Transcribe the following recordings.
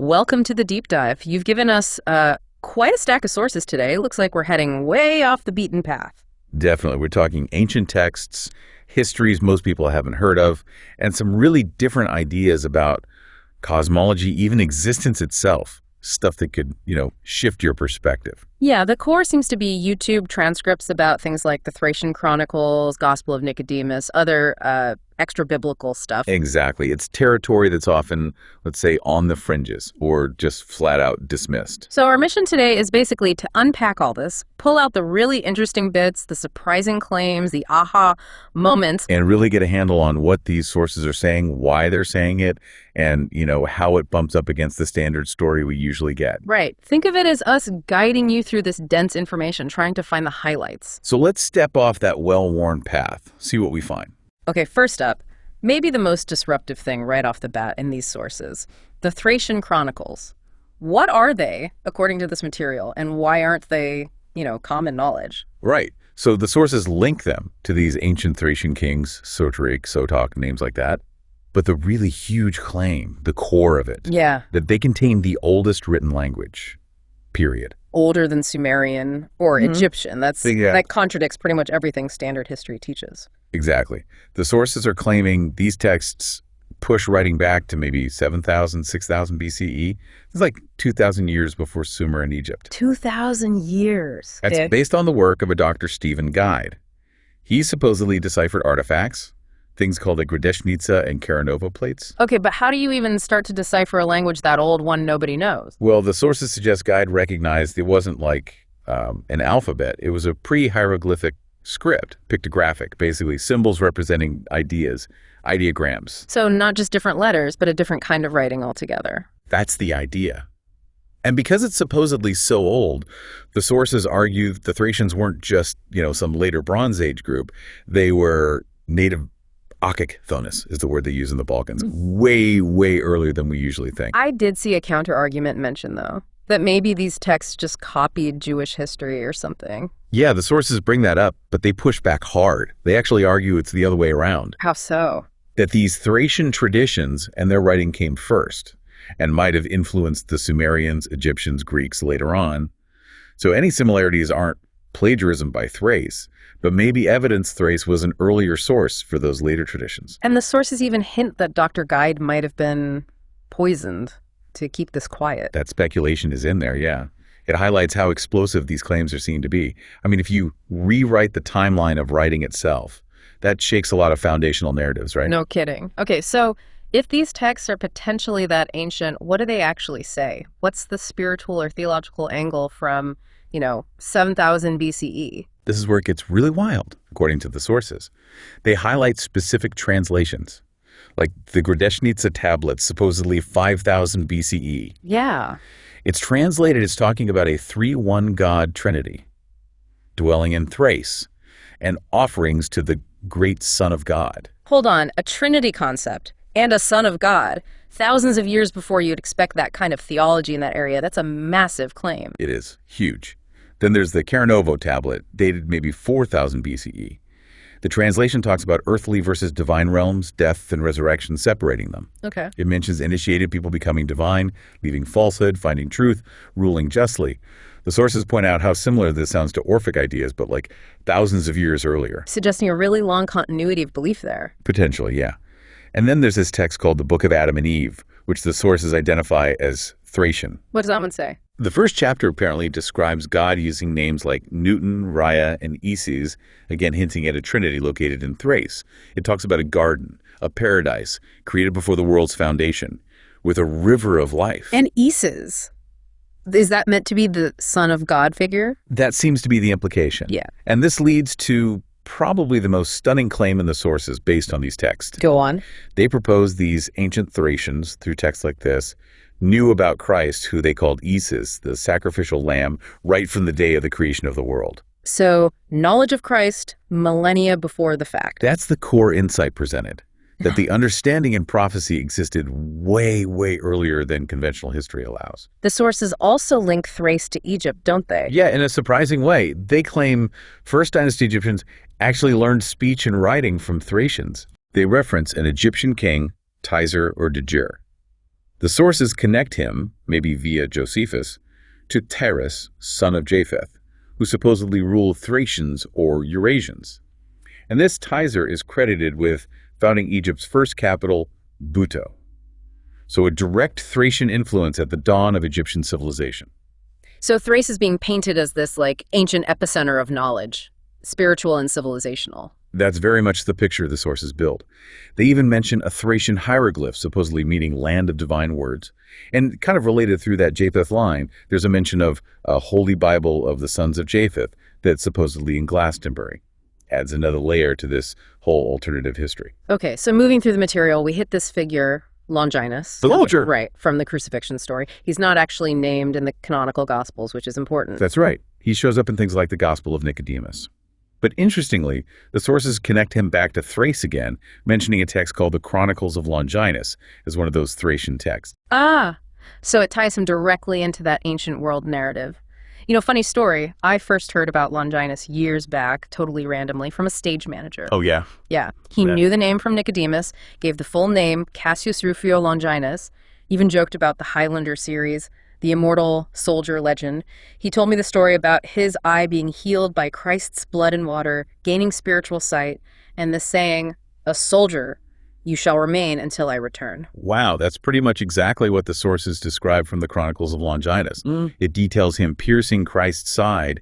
Welcome to the deep dive. You've given us quite a stack of sources today. Looks like we're heading way off the beaten path. Definitely. We're talking ancient texts, histories most people haven't heard of, and some really different ideas about cosmology, even existence itself. Stuff that could, shift your perspective. Yeah, the core seems to be YouTube transcripts about things like the Thracian Chronicles, Gospel of Nicodemus, other extra-biblical stuff. Exactly. It's territory that's often, let's say, on the fringes or just flat out dismissed. So our mission today is basically to unpack all this, pull out the really interesting bits, the surprising claims, the aha moments. And really get a handle on what these sources are saying, why they're saying it, and, how it bumps up against the standard story we usually get. Right. Think of it as us guiding you through this dense information, trying to find the highlights. So let's step off that well-worn path, see what we find. Okay, first up, maybe the most disruptive thing right off the bat in these sources, the Thracian Chronicles. What are they, according to this material, and why aren't they, common knowledge? Right. So the sources link them to these ancient Thracian kings, Soteric, Sotok, names like that. But the really huge claim, the core of it, that they contain the oldest written language, period. Older than Sumerian or Egyptian. That contradicts pretty much everything standard history teaches. Exactly. The sources are claiming these texts push writing back to maybe 7,000, 6,000 BCE. It's like 2,000 years before Sumer in Egypt. 2,000 years. That's based on the work of a Dr. Stephen Guide. He supposedly deciphered artifacts, things called the Gradeshnitsa and Karanova plates. Okay, but how do you even start to decipher a language that old, one nobody knows? Well, the sources suggest Guide recognized it wasn't like an alphabet. It was a pre-hieroglyphic script, pictographic, basically symbols representing ideas, ideograms. So not just different letters, but a different kind of writing altogether. That's the idea. And because it's supposedly so old, the sources argue the Thracians weren't just, some later Bronze Age group. They were native Achic Thonis is the word they use in the Balkans. Way, way earlier than we usually think. I did see a counter-argument mentioned, though, that maybe these texts just copied Jewish history or something. Yeah, the sources bring that up, but they push back hard. They actually argue it's the other way around. How so? That these Thracian traditions and their writing came first and might have influenced the Sumerians, Egyptians, Greeks later on. So any similarities aren't plagiarism by Thrace, but maybe evidence Thrace was an earlier source for those later traditions. And the sources even hint that Dr. Guide might have been poisoned to keep this quiet. That speculation is in there, yeah. It highlights how explosive these claims are seen to be. I mean, if you rewrite the timeline of writing itself, that shakes a lot of foundational narratives, right? No kidding. Okay, so if these texts are potentially that ancient, what do they actually say? What's the spiritual or theological angle from, 7,000 BCE? This is where it gets really wild, according to the sources. They highlight specific translations, like the Gradeshnitsa tablets, supposedly 5,000 BCE. Yeah. It's translated as talking about a 3-1 God Trinity, dwelling in Thrace, and offerings to the great Son of God. Hold on, a Trinity concept and a Son of God, thousands of years before you'd expect that kind of theology in that area. That's a massive claim. It is huge. Then there's the Karanovo tablet, dated maybe 4,000 BCE. The translation talks about earthly versus divine realms, death and resurrection, separating them. Okay. It mentions initiated people becoming divine, leaving falsehood, finding truth, ruling justly. The sources point out how similar this sounds to Orphic ideas, but like thousands of years earlier. Suggesting a really long continuity of belief there. Potentially, yeah. And then there's this text called the Book of Adam and Eve, which the sources identify as Thracian. What does that one say? The first chapter apparently describes God using names like Newton, Rhea, and Isis, again hinting at a trinity located in Thrace. It talks about a garden, a paradise, created before the world's foundation, with a river of life. And Isis. Is that meant to be the Son of God figure? That seems to be the implication. Yeah. And this leads to probably the most stunning claim in the sources based on these texts. Go on. They propose these ancient Thracians, through texts like this, knew about Christ, who they called Isis, the sacrificial lamb, right from the day of the creation of the world. So, knowledge of Christ millennia before the fact. That's the core insight presented, that the understanding and prophecy existed way, way earlier than conventional history allows. The sources also link Thrace to Egypt, don't they? Yeah, in a surprising way. They claim First Dynasty Egyptians actually learned speech and writing from Thracians. They reference an Egyptian king, Tizer or Djir. The sources connect him, maybe via Josephus, to Terus, son of Japheth, who supposedly ruled Thracians or Eurasians. And this Tizer is credited with founding Egypt's first capital, Buto. So a direct Thracian influence at the dawn of Egyptian civilization. So Thrace is being painted as this like ancient epicenter of knowledge, spiritual and civilizational. That's very much the picture the sources build. They even mention a Thracian hieroglyph, supposedly meaning land of divine words. And kind of related through that Japheth line, there's a mention of a holy Bible of the sons of Japheth that's supposedly in Glastonbury. Adds another layer to this whole alternative history. Okay, so moving through the material, we hit this figure, Longinus. The soldier. Right, from the crucifixion story. He's not actually named in the canonical Gospels, which is important. That's right. He shows up in things like the Gospel of Nicodemus. But interestingly, the sources connect him back to Thrace again, mentioning a text called the Chronicles of Longinus as one of those Thracian texts. Ah, so it ties him directly into that ancient world narrative. You know, funny story, I first heard about Longinus years back, totally randomly, from a stage manager. Oh, yeah? Yeah. He knew the name from Nicodemus, gave the full name, Cassius Rufio Longinus, even joked about the Highlander series, the immortal soldier legend. He told me the story about his eye being healed by Christ's blood and water, gaining spiritual sight, and the saying, "A soldier, you shall remain until I return." Wow, that's pretty much exactly what the sources describe from the Chronicles of Longinus. It details him piercing Christ's side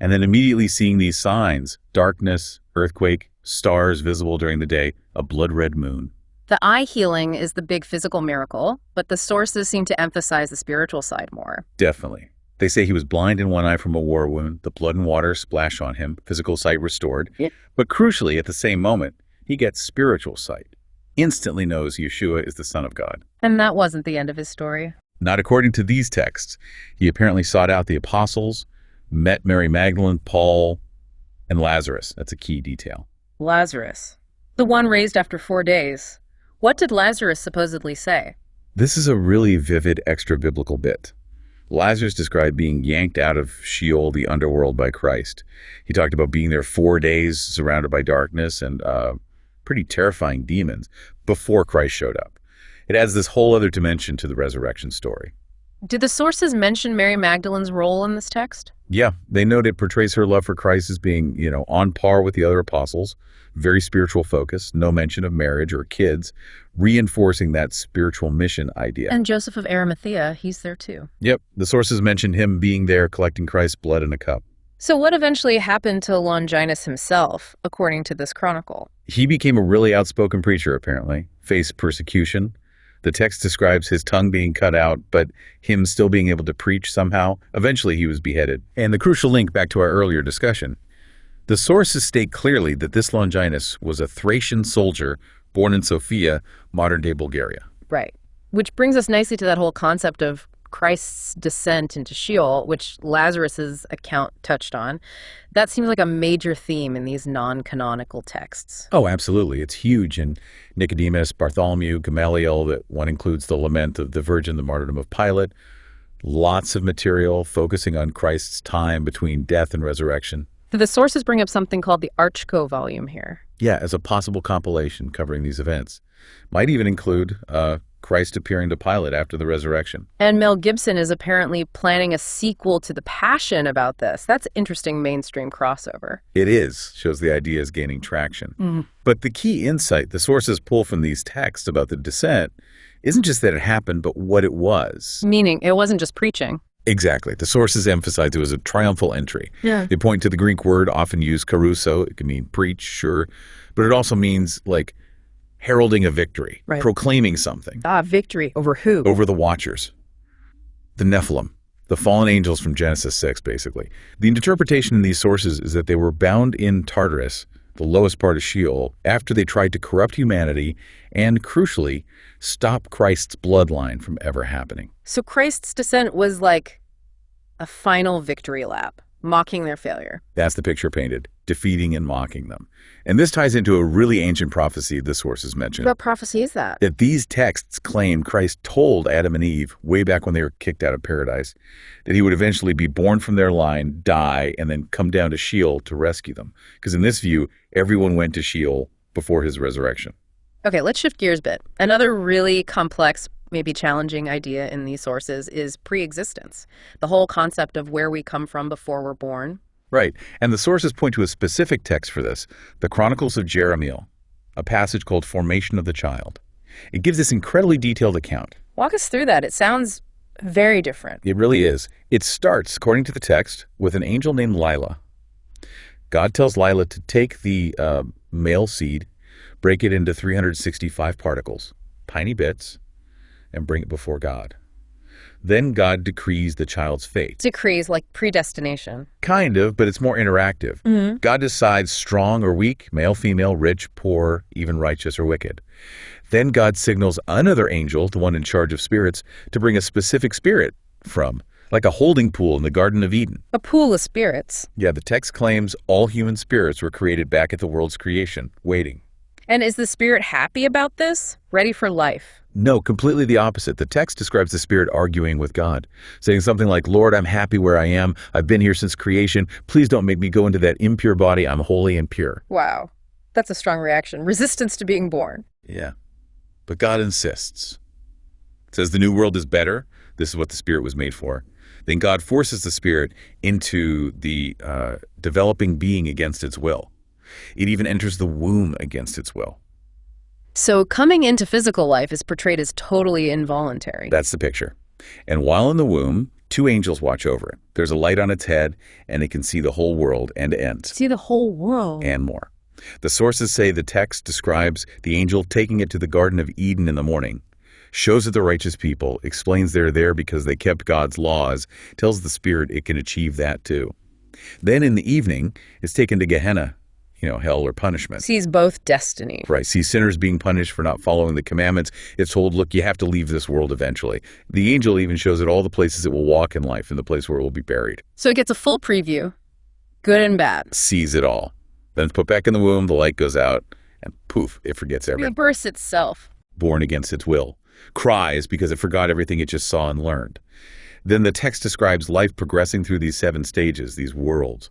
and then immediately seeing these signs: darkness, earthquake, stars visible during the day, a blood-red moon. The eye healing is the big physical miracle, but the sources seem to emphasize the spiritual side more. Definitely. They say he was blind in one eye from a war wound, the blood and water splash on him, physical sight restored. Yeah. But crucially, at the same moment, he gets spiritual sight. Instantly knows Yeshua is the Son of God. And that wasn't the end of his story. Not according to these texts. He apparently sought out the apostles, met Mary Magdalene, Paul, and Lazarus. That's a key detail. Lazarus. The one raised after 4 days. What did Lazarus supposedly say? This is a really vivid extra-biblical bit. Lazarus described being yanked out of Sheol, the underworld, by Christ. He talked about being there 4 days surrounded by darkness and pretty terrifying demons before Christ showed up. It adds this whole other dimension to the resurrection story. Did the sources mention Mary Magdalene's role in this text? Yeah, they note it portrays her love for Christ as being, on par with the other apostles, very spiritual focus, no mention of marriage or kids, reinforcing that spiritual mission idea. And Joseph of Arimathea, he's there too. Yep, the sources mention him being there collecting Christ's blood in a cup. So what eventually happened to Longinus himself, according to this chronicle? He became a really outspoken preacher, apparently, faced persecution. The text describes his tongue being cut out, but him still being able to preach somehow. Eventually, he was beheaded. And the crucial link back to our earlier discussion. The sources state clearly that this Longinus was a Thracian soldier born in Sofia, modern-day Bulgaria. Right. Which brings us nicely to that whole concept of Christ's descent into Sheol, which Lazarus's account touched on. That seems like a major theme in these non-canonical texts. Oh, absolutely. It's huge in Nicodemus, Bartholomew, Gamaliel. That one includes the lament of the Virgin, the martyrdom of Pilate. Lots of material focusing on Christ's time between death and resurrection. The sources bring up something called the Archco volume here. Yeah, as a possible compilation covering these events. Might even include Christ appearing to Pilate after the resurrection. And Mel Gibson is apparently planning a sequel to The Passion about this. That's interesting mainstream crossover. It is. Shows the idea is gaining traction. But the key insight the sources pull from these texts about the descent isn't just that it happened, but what it was. Meaning it wasn't just preaching. Exactly. The sources emphasize it was a triumphal entry. Yeah. They point to the Greek word often used, caruso. It can mean preach, sure. But it also means like heralding a victory, right. Proclaiming something. Victory over who? Over the Watchers. The Nephilim, the fallen angels from Genesis 6, basically. The interpretation in these sources is that they were bound in Tartarus, the lowest part of Sheol, after they tried to corrupt humanity and, crucially, stop Christ's bloodline from ever happening. So Christ's descent was like a final victory lap, mocking their failure. That's the picture painted, defeating and mocking them. And this ties into a really ancient prophecy the sources mentioned. What prophecy is that? That these texts claim Christ told Adam and Eve, way back when they were kicked out of paradise, that he would eventually be born from their line, die, and then come down to Sheol to rescue them. Because in this view, everyone went to Sheol before his resurrection. Okay, let's shift gears a bit. Another really complex, maybe challenging idea in these sources is pre-existence, the whole concept of where we come from before we're born. Right. And the sources point to a specific text for this, the Chronicles of Jeremiel, a passage called Formation of the Child. It gives this incredibly detailed account. Walk us through that. It sounds very different. It really is. It starts, according to the text, with an angel named Lila. God tells Lila to take the male seed, break it into 365 particles, tiny bits, and bring it before God. Then God decrees the child's fate. Decrees like predestination. Kind of, but it's more interactive. Mm-hmm. God decides strong or weak, male, female, rich, poor, even righteous or wicked. Then God signals another angel, the one in charge of spirits, to bring a specific spirit from, like a holding pool in the Garden of Eden. A pool of spirits. Yeah, the text claims all human spirits were created back at the world's creation, waiting. And is the spirit happy about this? Ready for life? No, completely the opposite. The text describes the spirit arguing with God, saying something like, Lord, I'm happy where I am. I've been here since creation. Please don't make me go into that impure body. I'm holy and pure. Wow. That's a strong reaction. Resistance to being born. Yeah. But God insists. It says the new world is better. This is what the spirit was made for. Then God forces the spirit into the developing being against its will. It even enters the womb against its will. So coming into physical life is portrayed as totally involuntary. That's the picture. And while in the womb, two angels watch over it. There's a light on its head, and it can see the whole world end to end. See the whole world. And more. The sources say the text describes the angel taking it to the Garden of Eden in the morning, shows it the righteous people, explains they're there because they kept God's laws, tells the spirit it can achieve that too. Then in the evening, it's taken to Gehenna, hell or punishment. Sees both destiny. Right, sees sinners being punished for not following the commandments. It's told, look, you have to leave this world eventually. The angel even shows it all the places it will walk in life and the place where it will be buried. So it gets a full preview, good and bad. Sees it all. Then it's put back in the womb, the light goes out, and poof, it forgets everything. Rebirths itself. Born against its will. Cries because it forgot everything it just saw and learned. Then the text describes life progressing through these 7 stages, these worlds.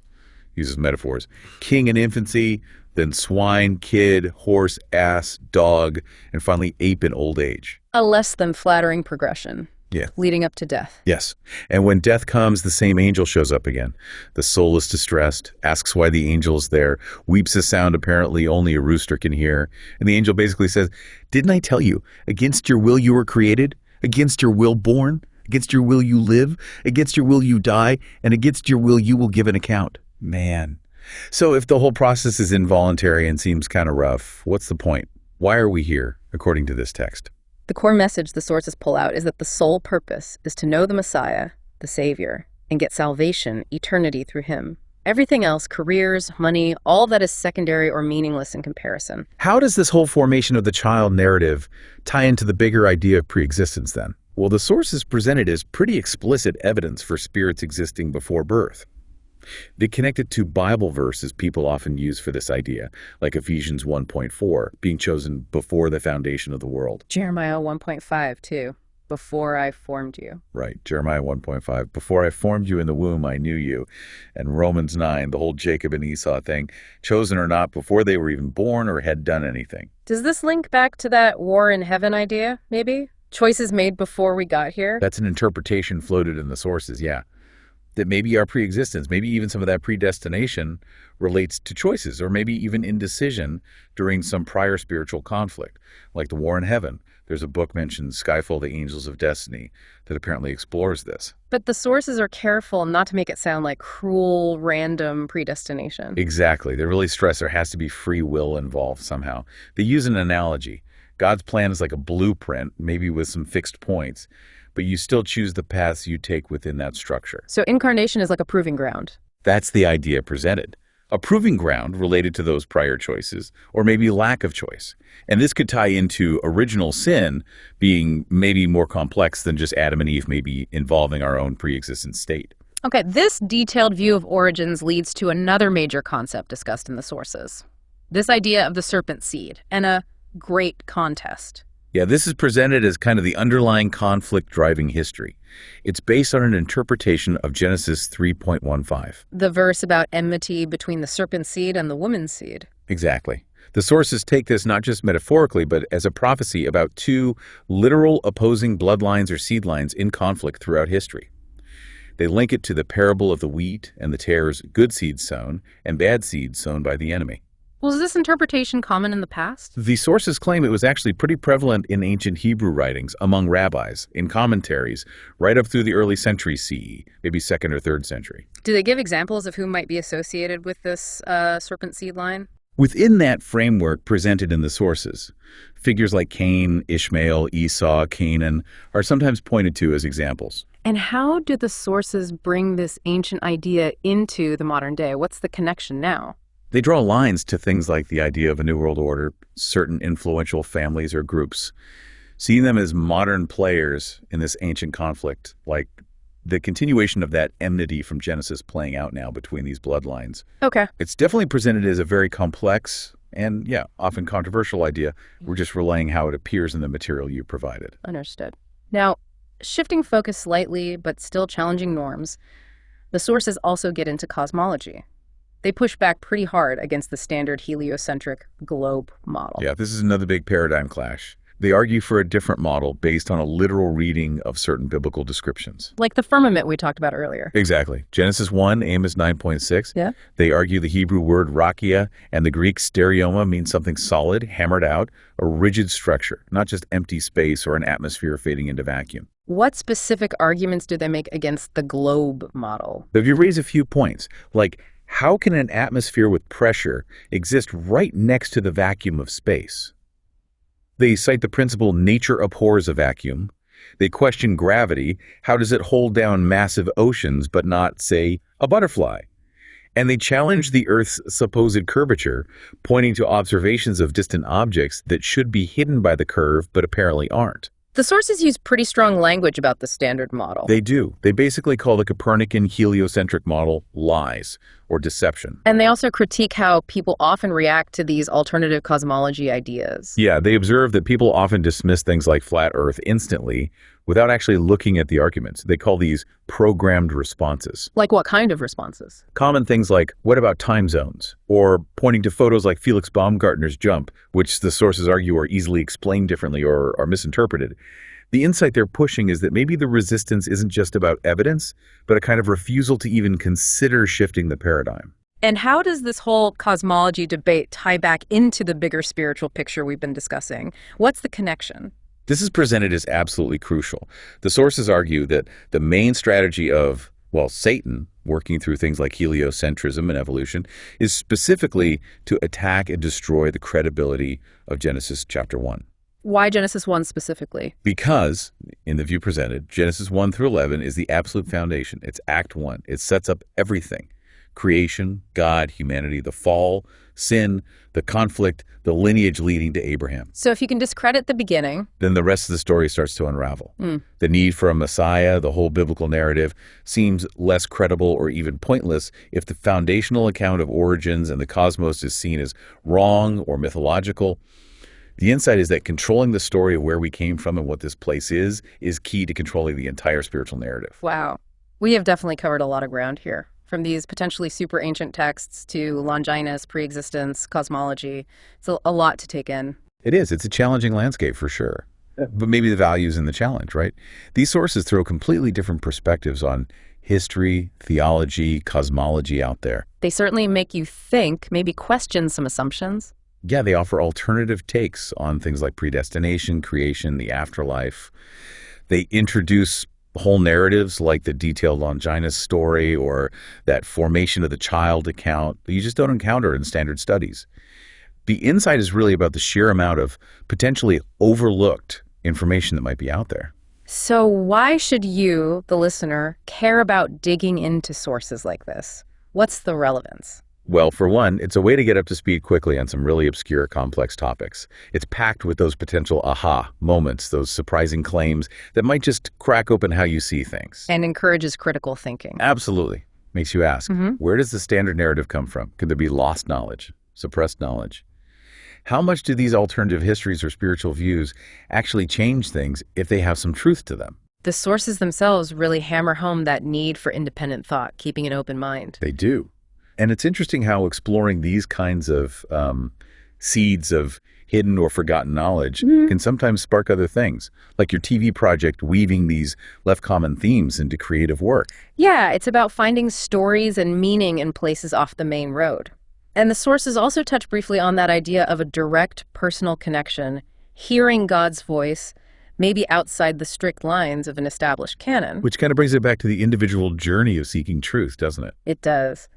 Uses metaphors. King in infancy, then swine, kid, horse, ass, dog, and finally ape in old age. A less than flattering progression. Yeah. Leading up to death. Yes. And when death comes, the same angel shows up again. The soul is distressed, asks why the angel is there, weeps a sound apparently only a rooster can hear. And the angel basically says, didn't I tell you, against your will you were created, against your will born, against your will you live, against your will you die, and against your will you will give an account. Man. So if the whole process is involuntary and seems kind of rough, what's the point? Why are we here, according to this text? The core message the sources pull out is that the sole purpose is to know the Messiah, the Savior, and get salvation, eternity through him. Everything else, careers, money, all that is secondary or meaningless in comparison. How does this whole formation of the child narrative tie into the bigger idea of preexistence then? Well, the sources presented as pretty explicit evidence for spirits existing before birth. They connect it to Bible verses people often use for this idea, like Ephesians 1.4, being chosen before the foundation of the world. Jeremiah 1.5, too. Before I formed you. Right, Jeremiah 1.5. Before I formed you in the womb, I knew you. And Romans 9, the whole Jacob and Esau thing, chosen or not, before they were even born or had done anything. Does this link back to that war in heaven idea, maybe? Choices made before we got here? That's an interpretation floated in the sources, yeah. That maybe our preexistence, maybe even some of that predestination relates to choices or maybe even indecision during some prior spiritual conflict, like the war in heaven. There's a book mentioned, Skyfall, the Angels of Destiny, that apparently explores this. But the sources are careful not to make it sound like cruel, random predestination. Exactly. They really stress there has to be free will involved somehow. They use an analogy. God's plan is like a blueprint, maybe with some fixed points, but you still choose the paths you take within that structure. So incarnation is like a proving ground. That's the idea presented. A proving ground related to those prior choices, or maybe lack of choice. And this could tie into original sin being maybe more complex than just Adam and Eve, maybe involving our own pre-existent state. Okay, this detailed view of origins leads to another major concept discussed in the sources. This idea of the serpent seed and a great contest. Yeah, this is presented as kind of the underlying conflict driving history. It's based on an interpretation of Genesis 3.15. The verse about enmity between the serpent seed and the woman's seed. Exactly. The sources take this not just metaphorically, but as a prophecy about two literal opposing bloodlines or seed lines in conflict throughout history. They link it to the parable of the wheat and the tares, good seeds sown and bad seeds sown by the enemy. Was this interpretation common in the past? The sources claim it was actually pretty prevalent in ancient Hebrew writings, among rabbis, in commentaries, right up through the early centuries CE, maybe 2nd or 3rd century. Do they give examples of who might be associated with this serpent seed line? Within that framework presented in the sources, figures like Cain, Ishmael, Esau, Canaan are sometimes pointed to as examples. And how do the sources bring this ancient idea into the modern day? What's the connection now? They draw lines to things like the idea of a new world order, certain influential families or groups, seeing them as modern players in this ancient conflict, like the continuation of that enmity from Genesis playing out now between these bloodlines. Okay. It's definitely presented as a very complex and, often controversial idea. We're just relaying how it appears in the material you provided. Understood. Now, shifting focus slightly, but still challenging norms, the sources also get into cosmology. They push back pretty hard against the standard heliocentric globe model. Yeah, this is another big paradigm clash. They argue for a different model based on a literal reading of certain biblical descriptions. Like the firmament we talked about earlier. Exactly. Genesis 1, Amos 9.6. Yeah. They argue the Hebrew word rakia and the Greek stereoma means something solid, hammered out, a rigid structure, not just empty space or an atmosphere fading into vacuum. What specific arguments do they make against the globe model? If you raise a few points, like how can an atmosphere with pressure exist right next to the vacuum of space? They cite the principle nature abhors a vacuum. They question gravity. How does it hold down massive oceans but not, say, a butterfly? And they challenge the Earth's supposed curvature, pointing to observations of distant objects that should be hidden by the curve but apparently aren't. The sources use pretty strong language about the standard model. They do. They basically call the Copernican heliocentric model lies or deception. And they also critique how people often react to these alternative cosmology ideas. Yeah, they observe that people often dismiss things like flat Earth instantly without actually looking at the arguments. They call these programmed responses. Like what kind of responses? Common things like, what about time zones? Or pointing to photos like Felix Baumgartner's jump, which the sources argue are easily explained differently or are misinterpreted. The insight they're pushing is that maybe the resistance isn't just about evidence, but a kind of refusal to even consider shifting the paradigm. And how does this whole cosmology debate tie back into the bigger spiritual picture we've been discussing? What's the connection? This is presented as absolutely crucial. The sources argue that the main strategy of, Satan, working through things like heliocentrism and evolution, is specifically to attack and destroy the credibility of Genesis chapter 1. Why Genesis 1 specifically? Because, in the view presented, Genesis 1 through 11 is the absolute foundation. It's Act 1. It sets up everything. Creation, God, humanity, the fall, sin, the conflict, the lineage leading to Abraham. So if you can discredit the beginning, then the rest of the story starts to unravel. The need for a Messiah, the whole biblical narrative, seems less credible or even pointless if the foundational account of origins and the cosmos is seen as wrong or mythological. The insight is that controlling the story of where we came from and what this place is key to controlling the entire spiritual narrative. Wow. We have definitely covered a lot of ground here. From these potentially super ancient texts to Longinus, pre-existence, cosmology. It's a lot to take in. It is. It's a challenging landscape for sure. But maybe the value is in the challenge, right? These sources throw completely different perspectives on history, theology, cosmology out there. They certainly make you think, maybe question some assumptions. Yeah, they offer alternative takes on things like predestination, creation, the afterlife. They introduce whole narratives like the detailed Longinus story or that formation of the child account that you just don't encounter in standard studies. The insight is really about the sheer amount of potentially overlooked information that might be out there. So why should you, the listener, care about digging into sources like this? What's the relevance? Well, for one, it's a way to get up to speed quickly on some really obscure, complex topics. It's packed with those potential aha moments, those surprising claims that might just crack open how you see things. And encourages critical thinking. Absolutely. Makes you ask, where does the standard narrative come from? Could there be lost knowledge, suppressed knowledge? How much do these alternative histories or spiritual views actually change things if they have some truth to them? The sources themselves really hammer home that need for independent thought, keeping an open mind. They do. And it's interesting how exploring these kinds of seeds of hidden or forgotten knowledge can sometimes spark other things, like your TV project weaving these left common themes into creative work. Yeah, it's about finding stories and meaning in places off the main road. And the sources also touch briefly on that idea of a direct personal connection, hearing God's voice, maybe outside the strict lines of an established canon. Which kind of brings it back to the individual journey of seeking truth, doesn't it? It does.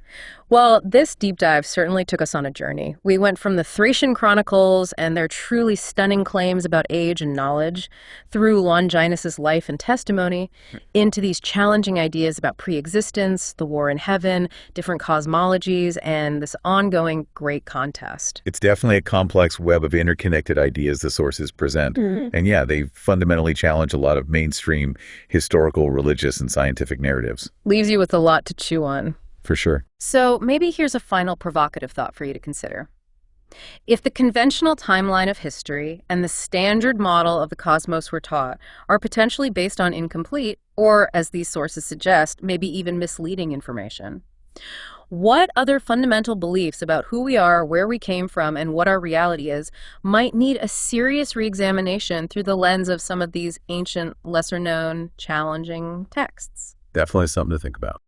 Well, this deep dive certainly took us on a journey. We went from the Thracian Chronicles and their truly stunning claims about age and knowledge, through Longinus's life and testimony, into these challenging ideas about pre-existence, the war in heaven, different cosmologies, and this ongoing great contest. It's definitely a complex web of interconnected ideas the sources present. And yeah, they fundamentally challenge a lot of mainstream historical, religious, and scientific narratives. Leaves you with a lot to chew on. For sure. So maybe here's a final provocative thought for you to consider. If the conventional timeline of history and the standard model of the cosmos we're taught are potentially based on incomplete, or as these sources suggest, maybe even misleading information, what other fundamental beliefs about who we are, where we came from, and what our reality is might need a serious reexamination through the lens of some of these ancient, lesser-known, challenging texts? Definitely something to think about.